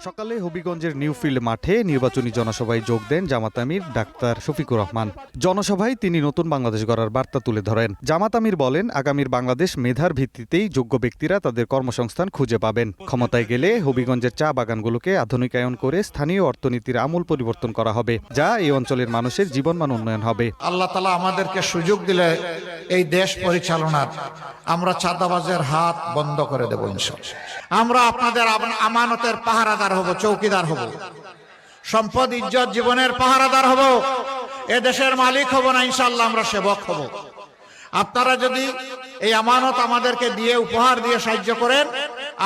সকালে হবিগঞ্জের নিউফিল্ড মাঠে নির্বাচনী জনসভায় যোগ দেন জামাত আমির ডাক্তার শফিকুর রহমান। জনসভায় তিনি নতুন বাংলাদেশ গড়ার বার্তা তুলে ধরেন। জামাত আমির বলেন, আগামীর বাংলাদেশ মেধার ভিত্তিতেই যোগ্য ব্যক্তিরা তাদের কর্মসংস্থান খুঁজে পাবেন। ক্ষমতায় গেলে হবিগঞ্জের চা বাগানগুলোকে আধুনিকায়ন করে স্থানীয় অর্থনীতির আমূল পরিবর্তন করা হবে, যা এই অঞ্চলের মানুষের জীবনমান উন্নয়ন হবে। আল্লাহ তাআলা আমাদেরকে সুযোগ দিলে এই দেশ পরিচালনার আমরা চাঁদাবাজের হাত বন্ধ করে দেব ইনশাআল্লাহ। আমরা আপনাদের আমানতের পাহারাদার হব, চৌকিদার হব, সম্পদ ইজ্জত জীবনের পাহারাদার হব, এ দেশের মালিক হব না, ইনশাআল্লাহ আমরা সেবক হব। আপনারা যদি এই আমানত আমাদেরকে দিয়ে উপহার দিয়ে সাহায্য করেন,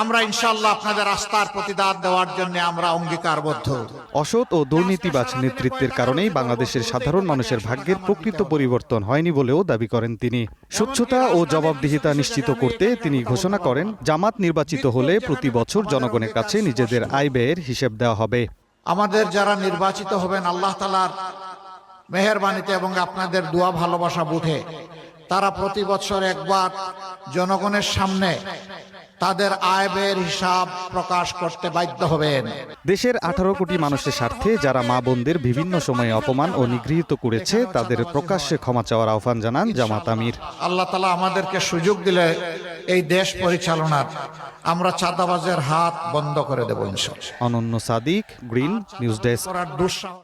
আমরা ইনশাআল্লাহ আপনাদের আস্থার প্রতিদান দেওয়ার জন্য আমরা অঙ্গীকারবদ্ধ। অসৎ ও দুর্নীতিবাজ নেতৃত্বের কারণেই বাংলাদেশের সাধারণ মানুষের ভাগ্যের প্রকৃত পরিবর্তন হয়নি বলেও দাবি করেন তিনি। স্বচ্ছতা ও জবাবদিহিতা নিশ্চিত করতে তিনি ঘোষণা করেন, জামাত নির্বাচিত হলে প্রতি বছর জনগণের কাছে নিজেদের আয় ব্যয়ের হিসেব দেওয়া হবে। আমাদের যারা নির্বাচিত হবেন আল্লাহ তাআলার মেহেরবানিতে এবং আপনাদের দোয়া ভালোবাসা বুঝে তারা প্রতি বছর একবার জনগণের সামনে তাদের আয় ব্যয়ের হিসাব প্রকাশ করতে বাধ্য হবেন। দেশের 18 কোটি মানুষের স্বার্থে যারা মা বোনদের বিভিন্ন সময়ে অপমান ও নিগৃহীত করেছে, তাদের প্রকাশ্যে ক্ষমা চাওয়ার আহ্বান জানান জামাত আমির। আল্লাহ তাআলা আমাদেরকে সুযোগ দিলে এই দেশ পরিচালনার আমরা চাঁদাবাজের হাত বন্ধ করে দেব ইনশাআল্লাহ। অনন্য সাদিক, গ্রিন নিউজ ডেস্ক। দুঃসাহস